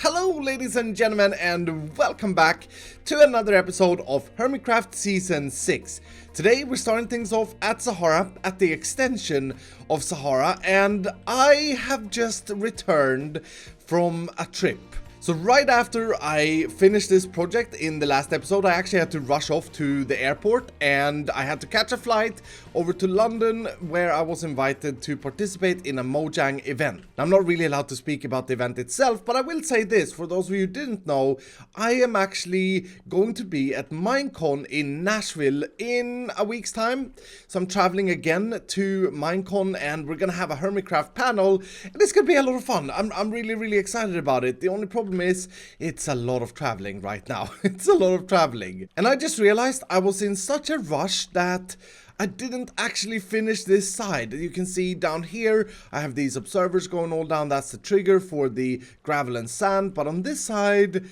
Hello ladies and gentlemen, and welcome back to another episode of Hermitcraft Season 6. Today we're starting things off at Sahara, at the extension of Sahara, and I have just returned from a trip. So right after I finished this project in the last episode, I actually had to rush off to the airport and I had to catch a flight over to London where I was invited to participate in a Mojang event. Now, I'm not really allowed to speak about the event itself, but I will say this, for those of you who didn't know, I am actually going to be at Minecon in Nashville in a week's time. So I'm traveling again to Minecon and we're gonna have a Hermitcraft panel and it's gonna be a lot of fun. I'm really excited about it. The only problem is it's a lot of traveling right now. It's a lot of traveling. And I just realized I was in such a rush that I didn't actually finish this side. You can see down here, I have these observers going all down. That's the trigger for the gravel and sand. But on this side,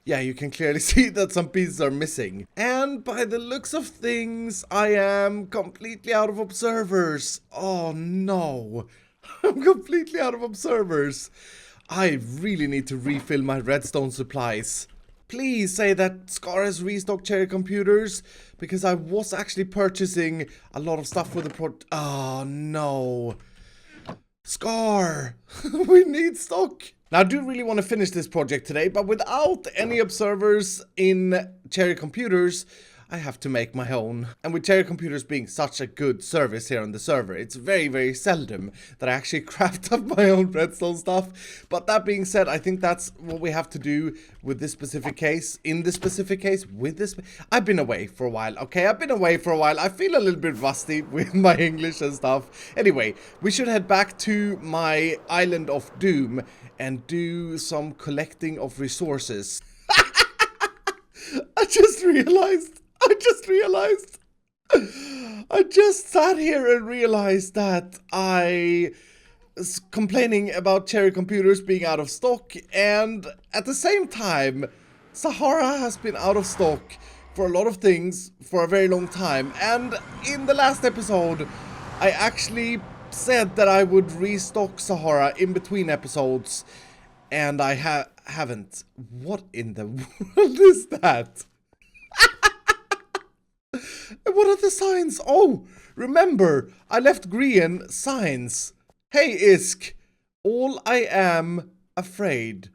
yeah, you can clearly see that some pieces are missing. And by the looks of things, I am completely out of observers. Oh no, I'm completely out of observers. I really need to refill my redstone supplies. Please say that Scar has restocked cherry computers, because I was actually purchasing a lot of stuff for the oh no. Scar, we need stock. Now I do really want to finish this project today, but without any observers in cherry computers, I have to make my own. And with cherry computers being such a good service here on the server, it's very seldom that I actually craft up my own redstone stuff. But that being said, I think that's what we have to do with this specific case. In this specific case, with this... I've been away for a while, okay? I've been away for a while. I feel a little bit rusty with my English and stuff. Anyway, we should head back to my island of doom and do some collecting of resources. I just sat here and realized that I was complaining about cherry computers being out of stock, and at the same time, Sahara has been out of stock for a lot of things for a very long time. And in the last episode, I actually said that I would restock Sahara in between episodes, and I haven't. What in the world is that? What are the signs? Oh, remember, I left green signs. Hey, Isk, all I am afraid.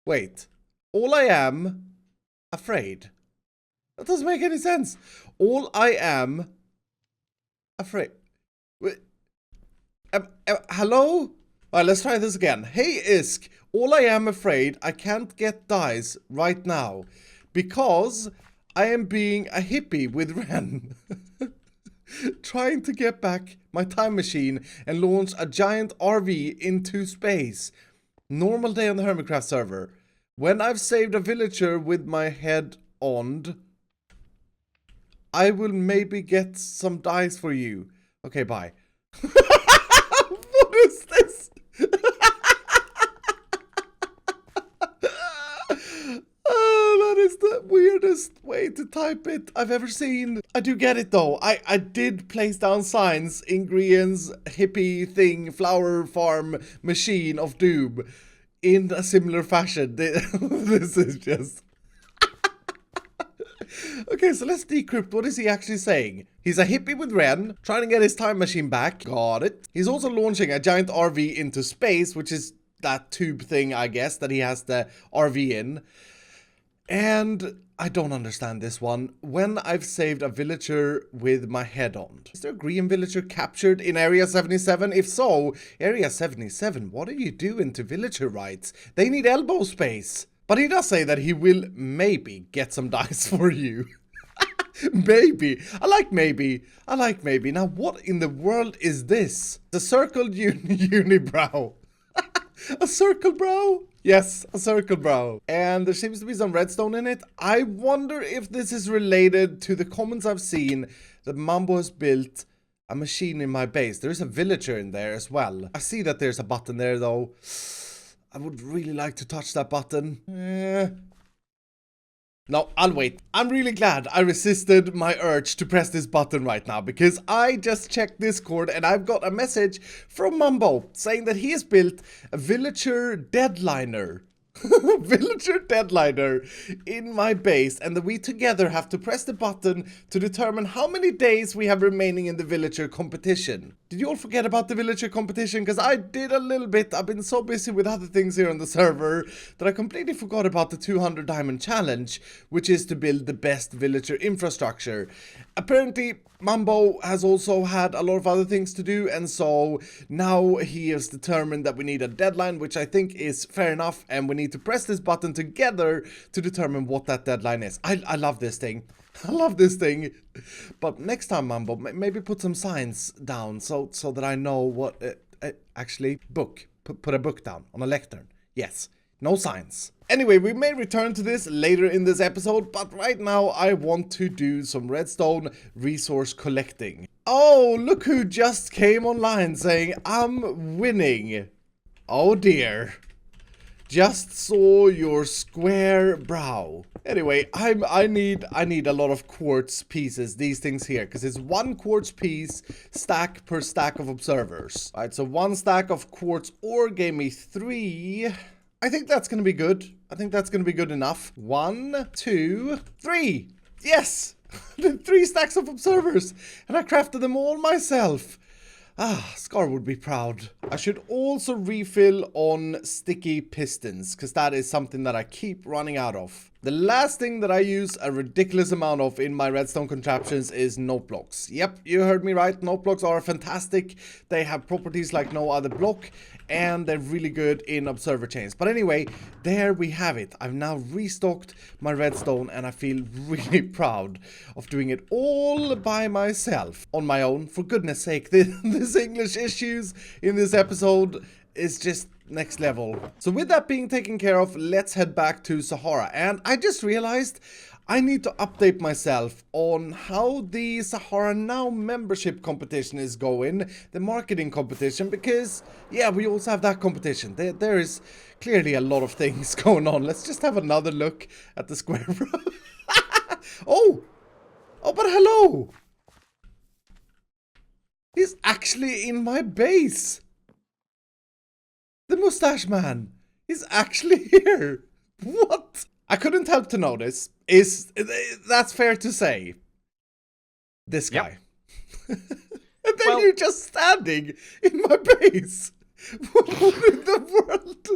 Wait, all I am afraid. That doesn't make any sense. All I am afraid. Wait, hello? All right, let's try this again. Hey, Isk, all I am afraid I can't get dice right now because I am being a hippie with Ren. Trying to get back my time machine and launch a giant RV into space. Normal day on the Hermitcraft server. When I've saved a villager with my head on, I will maybe get some dice for you. Okay, bye. What is this? That is the weirdest way to type it I've ever seen. I do get it though. I did place down signs in Grian's hippie thing, flower farm machine of doom in a similar fashion. This is just... Okay, so let's decrypt. What is he actually saying? He's a hippie with Ren, trying to get his time machine back. Got it. He's also launching a giant RV into space, which is that tube thing, I guess, that he has the RV in. And I don't understand this one. When I've saved a villager with my head on. Is there a green villager captured in Area 77? If so, Area 77, what are you doing to villager rights? They need elbow space. But he does say that he will maybe get some dice for you. Maybe. I like maybe. Now, what in the world is this? The circled unibrow. A circle brow? Yes, a circle brow. And there seems to be some redstone in it. I wonder if this is related to the comments I've seen that Mumbo has built a machine in my base. There is a villager in there as well. I see that there's a button there though. I would really like to touch that button. No, I'll wait. I'm really glad I resisted my urge to press this button right now, because I just checked Discord and I've got a message from Mumbo saying that he has built a villager deadliner. villager deadliner in my base, and that we together have to press the button to determine how many days we have remaining in the villager competition. Did you all forget about the villager competition? Because I did a little bit. I've been so busy with other things here on the server that I completely forgot about the 200 diamond challenge, which is to build the best villager infrastructure. Apparently, Mumbo has also had a lot of other things to do, and so now he has determined that we need a deadline, which I think is fair enough, and we need to press this button together to determine what that deadline is. I love this thing. I love this thing. But next time, Mumbo, maybe put some signs down so that I know what... actually, book. Put a book down on a lectern. Yes. No signs. Anyway, we may return to this later in this episode, but right now I want to do some redstone resource collecting. Oh, look who just came online saying, I'm winning. Oh dear. Just saw your square brow. Anyway, I need a lot of quartz pieces, these things here, because it's 1 quartz piece stack per stack of observers. Alright, so 1 stack of quartz ore gave me 3. I think that's gonna be good. I think that's gonna be good enough. 1, 2, 3. Yes! 3 stacks of observers, and I crafted them all myself. Ah, Scar would be proud. I should also refill on sticky pistons, because that is something that I keep running out of. The last thing that I use a ridiculous amount of in my redstone contraptions is note blocks. Yep, you heard me right. Note blocks are fantastic. They have properties like no other block, and they're really good in observer chains. But anyway, there we have it. I've now restocked my redstone, and I feel really proud of doing it all by myself. On my own, for goodness sake. This English issues in this episode is just next level. So with that being taken care of, let's head back to Sahara. And I just realized I need to update myself on how the Sahara Now membership competition is going, the marketing competition, because yeah, we also have that competition. There is clearly a lot of things going on. Let's just have another look at the square. Oh, but hello. He's actually in my base. The mustache man is actually here. What? I couldn't help to notice. That's fair to say. This guy. Yep. And then you're just standing in my base. What in the world?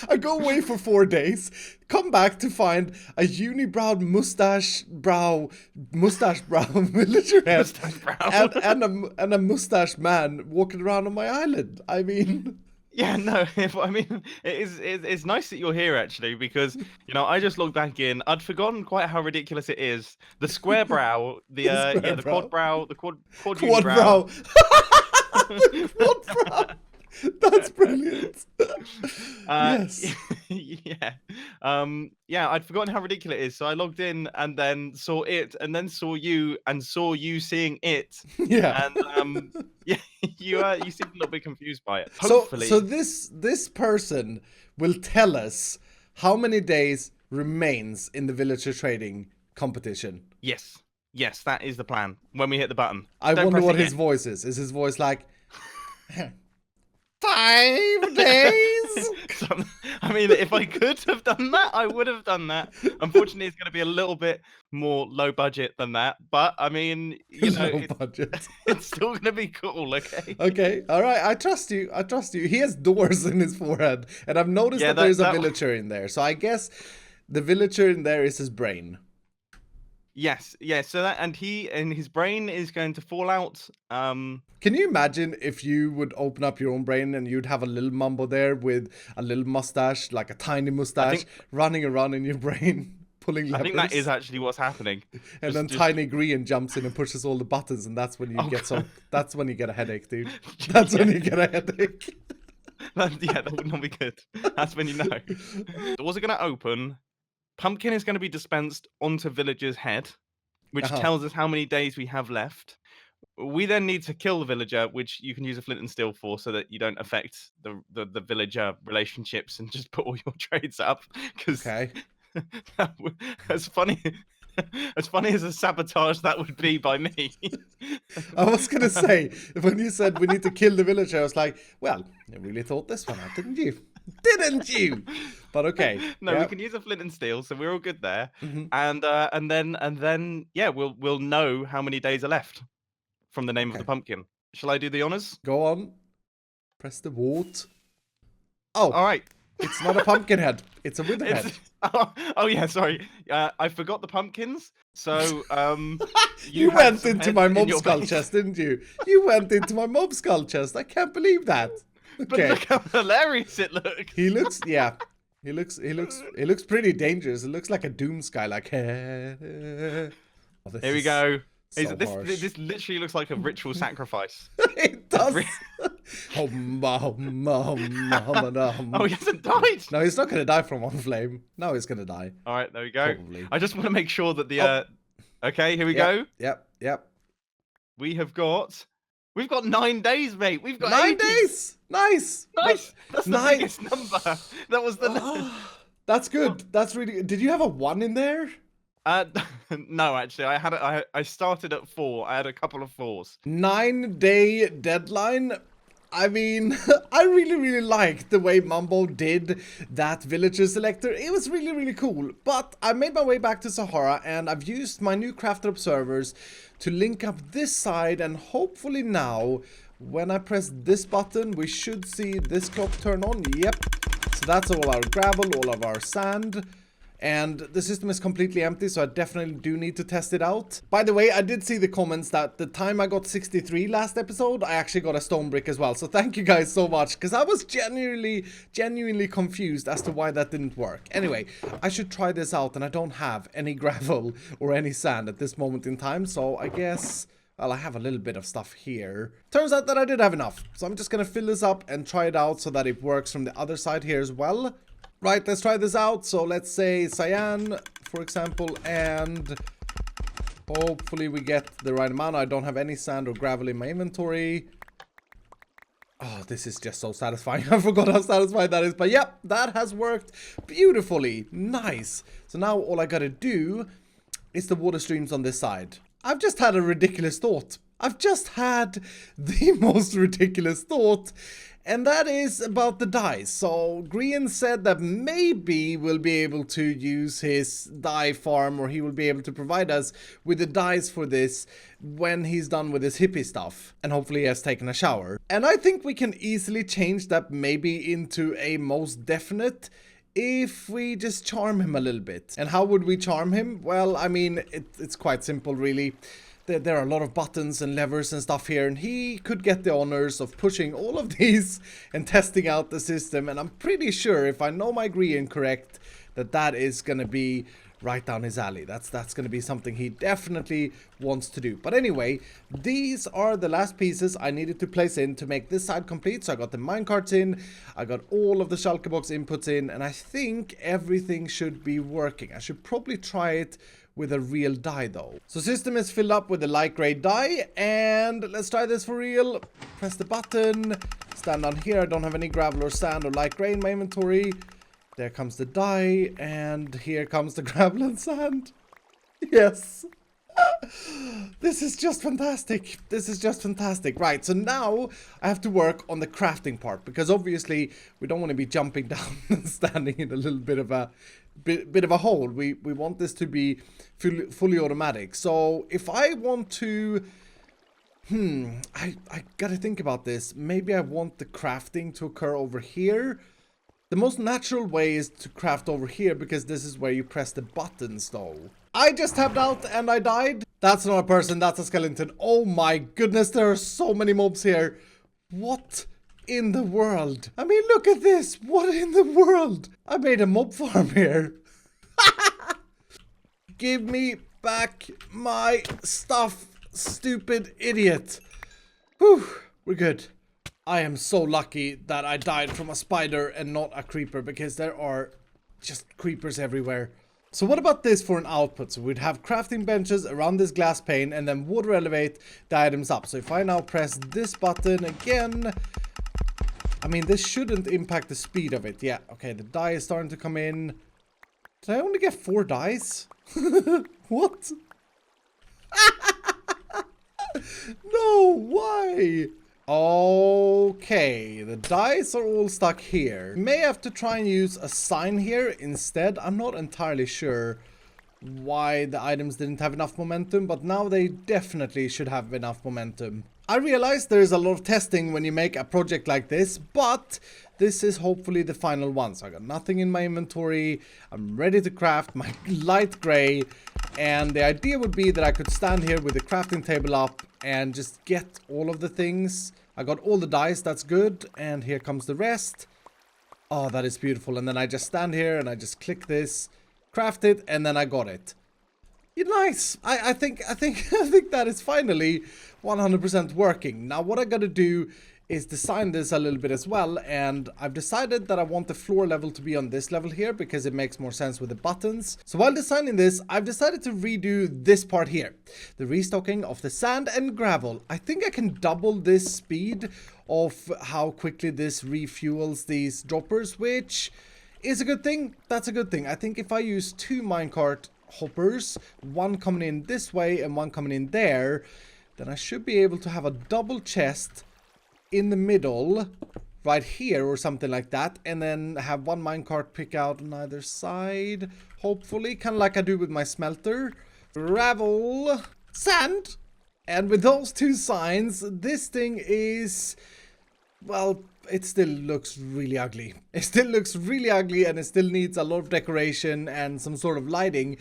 I go away for 4 days, come back to find a unibrowed mustache brow villager head and a mustache man walking around on my island. I mean... Yeah, no, I mean, it's nice that you're here, actually, because, you know, I just logged back in. I'd forgotten quite how ridiculous it is. The square brow, the quad brow, the quad brow. The quad brow. That's brilliant. Yes. Yeah, I'd forgotten how ridiculous it is, so I logged in and then saw it, and then saw you, and saw you seeing it. Yeah. And yeah, you seem a little bit confused by it. Hopefully. So this person will tell us how many days remains in the villager trading competition. Yes, that is the plan. When we hit the button. I wonder what his voice is. Is his voice like 5 days? I mean, if I could have done that, I would have done that. Unfortunately, it's going to be a little bit more low budget than that. But I mean, you know, it's still going to be cool. Okay. Okay. All right. I trust you. He has doors in his forehead, and I've noticed that there's a villager in there. So I guess the villager in there is his brain. Yes, so that and his brain is going to fall out. Can you imagine if you would open up your own brain and you'd have a little Mumbo there with a little mustache, like a tiny mustache, running around in your brain, pulling levers? I think that is actually what's happening. And then Tiny Green jumps in and pushes all the buttons, and that's when you that's when you get a headache, dude. That's when you get a headache. That would not be good. That's when you know. Doors are going to open. Pumpkin is going to be dispensed onto villager's head, which tells us how many days we have left. We then need to kill the villager, which you can use a flint and steel for, so that you don't affect the villager relationships and just put all your trades up. Because as funny as a sabotage that would be by me. I was going to say, when you said we need to kill the villager, I was like, well, you really thought this one out, didn't you? Didn't you? But okay. No, we can use a flint and steel, so we're all good there. Mhm. And then, yeah, we'll know how many days are left from the name of the Okay. pumpkin. Shall I do the honors? Go on. Press the vote. Oh, All right. it's not a pumpkin head. It's a wither head. Oh yeah, sorry. I forgot the pumpkins. So You had went some into heads my in mob your skull base. chest, didn't you? You went into my mob skull chest. I can't believe that. But Okay. look how hilarious it looks. He looks, yeah. He looks pretty dangerous. It looks like a doom sky, like. Oh, Here we go. So This literally looks like a ritual sacrifice. It does. Re- Oh, Oh, he hasn't died. no, he's not gonna die from one flame. No, he's gonna die. All right, there we go. Probably. I just want to make sure that the. Oh. Okay, here we go. Yep. We've got 9 days, mate. We've got 9 80. days. Nice. Nice. That's the biggest number. That was the. That's good. That's really. Did you have a 1 in there? No, actually, I started at 4. I had a couple of 4s. 9-day deadline. I mean, I really liked the way Mumbo did that villager selector. It was really cool. But I made my way back to Sahara and I've used my new crafted observers to link up this side, and hopefully now when I press this button we should see this clock turn on. Yep. So that's all our gravel, all of our sand. And the system is completely empty, so I definitely do need to test it out. By the way, I did see the comments that the time I got 63 last episode, I actually got a stone brick as well. So thank you guys so much, because I was genuinely confused as to why that didn't work. Anyway, I should try this out, and I don't have any gravel or any sand at this moment in time. So I guess, well, I have a little bit of stuff here. Turns out that I did have enough. So I'm just going to fill this up and try it out so that it works from the other side here as well. Right, let's try this out. So let's say cyan, for example, and hopefully we get the right amount. I don't have any sand or gravel in my inventory. Oh, this is just so satisfying. I forgot how satisfying that is. But yep, that has worked beautifully. Nice. So now all I gotta do is the water streams on this side. I've just had a ridiculous thought. I've just had the most ridiculous thought. And that is about the dyes. So Green said that maybe we'll be able to use his dye farm, or he will be able to provide us with the dyes for this when he's done with his hippie stuff. And hopefully he has taken a shower. And I think we can easily change that maybe into a most definite if we just charm him a little bit. And how would we charm him? Well, I mean, it's quite simple really. There are a lot of buttons and levers and stuff here, and he could get the honors of pushing all of these and testing out the system. And I'm pretty sure, if I know my Grian correct, that is going to be right down his alley. That's going to be something he definitely wants to do. But anyway, these are the last pieces I needed to place in to make this side complete. So I got the minecarts in, I got all of the shulker box inputs in, and I think everything should be working. I should probably try it with a real dye though. So system is filled up with the light gray dye, and let's try this for real. Press the button, stand on here. I don't have any gravel or sand or light gray in my inventory. There comes the dye, and here comes the gravel and sand. Yes. This is just fantastic. This is just fantastic. Right, so now I have to work on the crafting part, because obviously we don't want to be jumping down and standing in a little bit of a hole. We want this to be fully automatic. So if I want to, I gotta think about this. Maybe I want the crafting to occur over here. The most natural way is to craft over here, because this is where you press the buttons though. I just tapped out and I died. That's not a person, that's a skeleton. Oh my goodness, there are so many mobs here. What in the world? I mean, look at this. What in the world? I made a mob farm here. Give me back my stuff, stupid idiot. Whew, we're good. I am so lucky that I died from a spider and not a creeper, because there are just creepers everywhere. So what about this for an output? So we'd have crafting benches around this glass pane, and then water elevate the items up. So if I now press this button again, I mean, this shouldn't impact the speed of it. Yeah, okay, the dye is starting to come in. Did I only get 4 dyes? What? No, why? Okay, the dice are all stuck here. May have to try and use a sign here instead. I'm not entirely sure why the items didn't have enough momentum, but now they definitely should have enough momentum. I realize there's a lot of testing when you make a project like this, but this is hopefully the final one. So I got nothing in my inventory. I'm ready to craft my light gray, and the idea would be that I could stand here with the crafting table up and just get all of the things. I got all the dice, that's good, and here comes the rest. Oh, that is beautiful. And then I just stand here and I just click this, craft it, and then I got it. Nice. I think that is finally 100% working. Now what I gotta do is design this a little bit as well, and I've decided that I want the floor level to be on this level here because it makes more sense with the buttons. So while designing this, I've decided to redo this part here, the restocking of the sand and gravel. I think I can double this speed of how quickly this refuels these droppers, which is a good thing. That's a good thing. I think if I use 2 minecart hoppers, one coming in this way and one coming in there, then I should be able to have a double chest in the middle right here or something like that, and then have one minecart pick out on either side, hopefully, kind of like I do with my smelter. Gravel, sand, and with those 2 signs, this thing is, well, it still looks really ugly. It still looks really ugly, and it still needs a lot of decoration and some sort of lighting,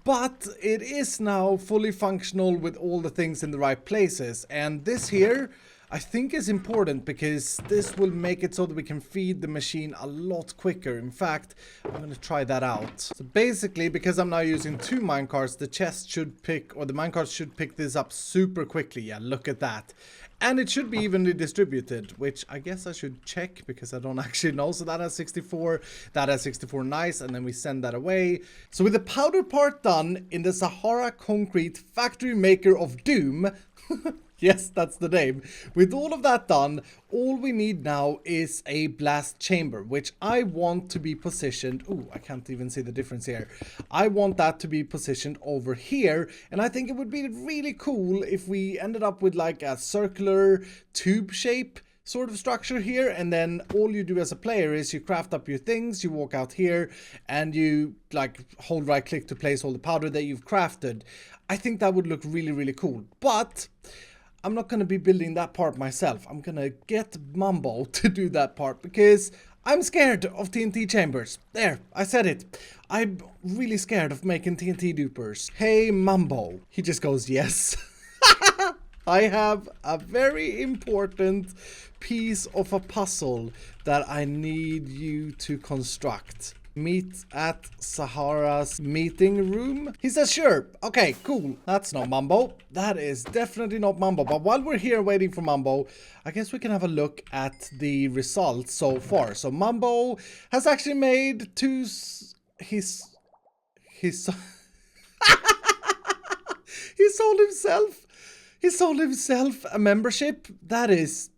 but it is now fully functional with all the things in the right places. And this here, I think, is important because this will make it so that we can feed the machine a lot quicker. In fact, I'm going to try that out. So basically, because I'm now using 2 minecarts, the chest should pick, or the minecarts should pick this up super quickly. Yeah, look at that. And it should be evenly distributed, which I guess I should check because I don't actually know. So that has 64, that has 64, nice. And then we send that away. So with the powder part done in the Sahara Concrete Factory Maker of Doom, yes, that's the name. With all of that done, all we need now is a blast chamber, which I want to be positioned. Ooh, I can't even see the difference here. I want that to be positioned over here. And I think it would be really cool if we ended up with like a circular tube shape sort of structure here, and then all you do as a player is you craft up your things, you walk out here, and you like hold right click to place all the powder that you've crafted. I think that would look really, really cool. But I'm not going to be building that part myself. I'm going to get Mumbo to do that part because I'm scared of TNT chambers. There, I said it. I'm really scared of making TNT dupers. Hey, Mumbo. He just goes, yes. I have a very important piece of a puzzle that I need you to construct. Meet at Sahara's meeting room? He says, sure. Okay, cool. That's not Mumbo. That is definitely not Mumbo. But while we're here waiting for Mumbo, I guess we can have a look at the results so far. So Mumbo has actually made 2... He's he sold himself. He sold himself a membership. That is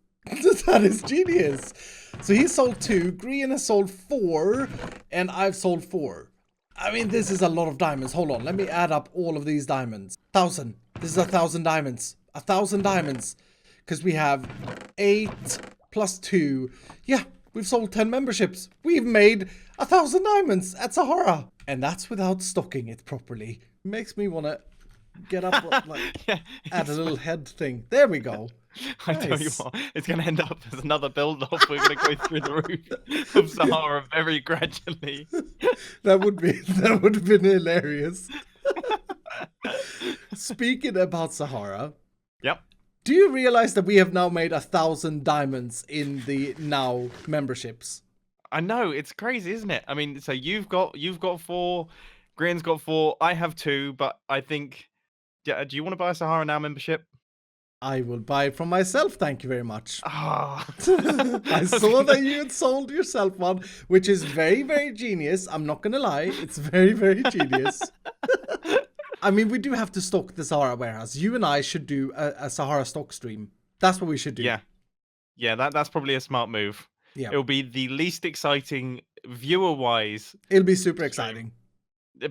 genius. So he sold 2, Green has sold 4, and I've sold 4. I mean, this is a lot of diamonds. Hold on, let me add up all of these diamonds. 1,000. This is 1,000 diamonds. 1,000 diamonds. Because we have 8 plus 2. Yeah, we've sold 10 memberships. We've made 1,000 diamonds at Sahara. And that's without stocking it properly. Makes me want to get up, like, yeah, add a little head thing. There we go. I tell you what, it's going to end up as another build-off. We're going to go through the roof of Sahara very gradually. That would have been hilarious. Speaking about Sahara, yep. Do you realize that we have now made 1,000 diamonds in the now memberships? I know, it's crazy, isn't it? I mean, so you've got 4, Green's got 4, I have 2, but I think, yeah, do you want to buy a Sahara Now membership? I will buy it from myself, thank you very much. Oh. I saw that you had sold yourself one, which is very, very genius. I'm not going to lie. It's very, very genius. I mean, we do have to stock the Sahara warehouse. You and I should do a Sahara stock stream. That's what we should do. Yeah. Yeah, that's probably a smart move. Yeah. It'll be the least exciting viewer-wise. It'll be super exciting.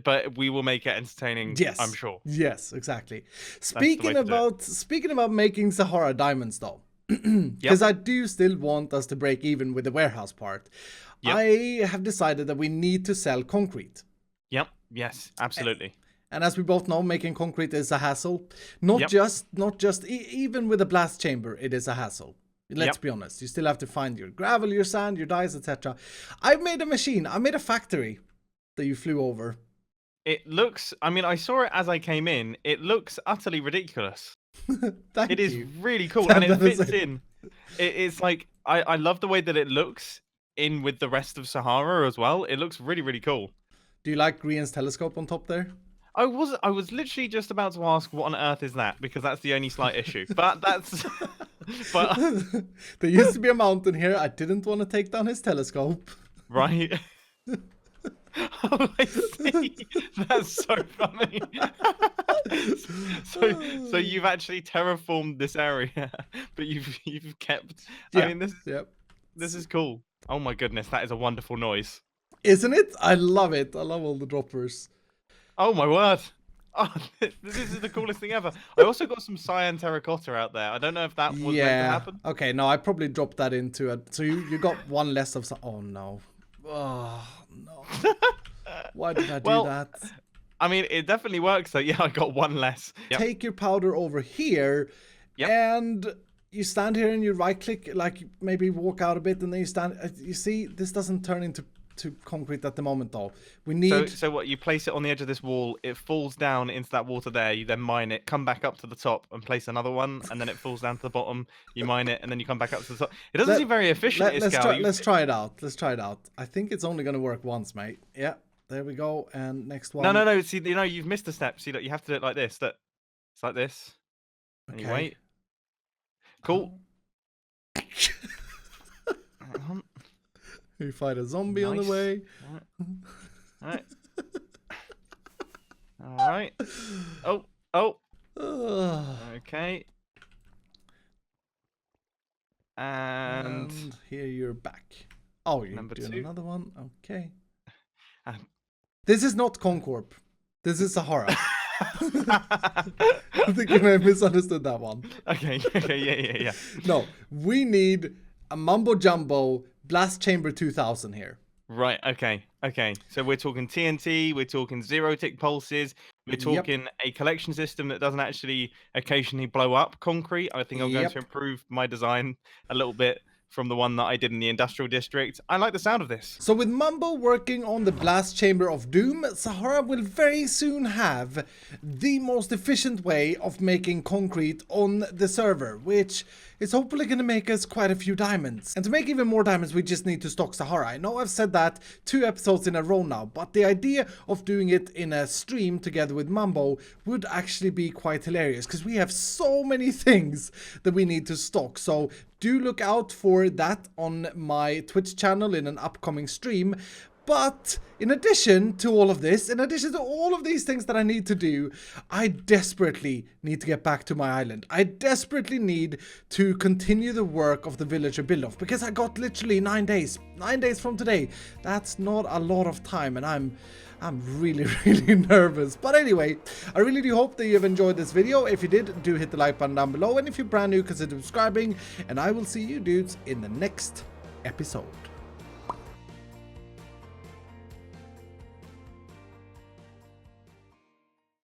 But we will make it entertaining, yes. I'm sure. Yes, exactly. Speaking about making Sahara diamonds, though. Because I do still want us to break even with the warehouse part. Yep. I have decided that we need to sell concrete. Yep. Yes, absolutely. And as we both know, making concrete is a hassle. Not just even with a blast chamber, it is a hassle. Let's be honest. You still have to find your gravel, your sand, your dyes, etc. I made a machine. I made a factory that you flew over. It looks, I mean, I saw it as I came in. It looks utterly ridiculous. Thank you. It is really cool. That and it fits is in. It's like, I love the way that it looks in with the rest of Sahara as well. It looks really, really cool. Do you like Grian's telescope on top there? I was literally just about to ask what on earth is that, because that's the only slight issue. But that's but there used to be a mountain here. I didn't want to take down his telescope. Right. Oh, I see. That's so funny. so you've actually terraformed this area, but you've kept. I mean, this is cool. Oh my goodness, that is a wonderful noise. Isn't it? I love it. I love all the droppers. Oh my word. Oh, this is the coolest thing ever. I also got some cyan terracotta out there. I don't know if that was meant to happen. Okay, no, I probably dropped that into it. So you got one less of some. Oh no. Oh no. Why did I do that? I mean, it definitely works. So yeah, I got one less. Yep. Take your powder over here, and you stand here and you right click, like maybe walk out a bit, and then you stand. You see, this doesn't turn into concrete at the moment though. We need. So what? You place it on the edge of this wall. It falls down into that water there. You then mine it, come back up to the top, and place another one, and then it falls down to the bottom. You mine it, and then you come back up to the top. It doesn't seem very efficient. Let's try it out. Let's try it out. I think it's only going to work once, mate. Yeah. There we go, and next one. No. See, you've missed a step. See, look, you have to do it like this. Look, it's like this. And you wait. Cool. You fight a zombie on the way. All right. Oh. Okay. And here you're back. Oh, you're Number doing 2. Another one. Okay. This is not Concorp. This is Sahara. I think you may have misunderstood that one. Okay, yeah. No, we need a Mumbo Jumbo Blast Chamber 2000 here. Right, okay. So we're talking TNT, we're talking zero-tick pulses, we're talking a collection system that doesn't actually occasionally blow up concrete. I think I'm going to improve my design a little bit from the one that I did in the industrial district. I like the sound of this. So with Mumbo working on the Blast Chamber of Doom, Sahara will very soon have the most efficient way of making concrete on the server, which is hopefully going to make us quite a few diamonds. And to make even more diamonds, we just need to stock Sahara. I know I've said that 2 episodes in a row now, but the idea of doing it in a stream together with Mumbo would actually be quite hilarious, because we have so many things that we need to stock. So do look out for that on my Twitch channel in an upcoming stream. But in addition to all of this, in addition to all of these things that I need to do, I desperately need to get back to my island. I desperately need to continue the work of the villager build-off, because I got literally 9 days. 9 days from today. That's not a lot of time, and I'm really nervous. But anyway, I really do hope that you have enjoyed this video. If you did, do hit the like button down below, and if you're brand new, consider subscribing, and I will see you dudes in the next episode.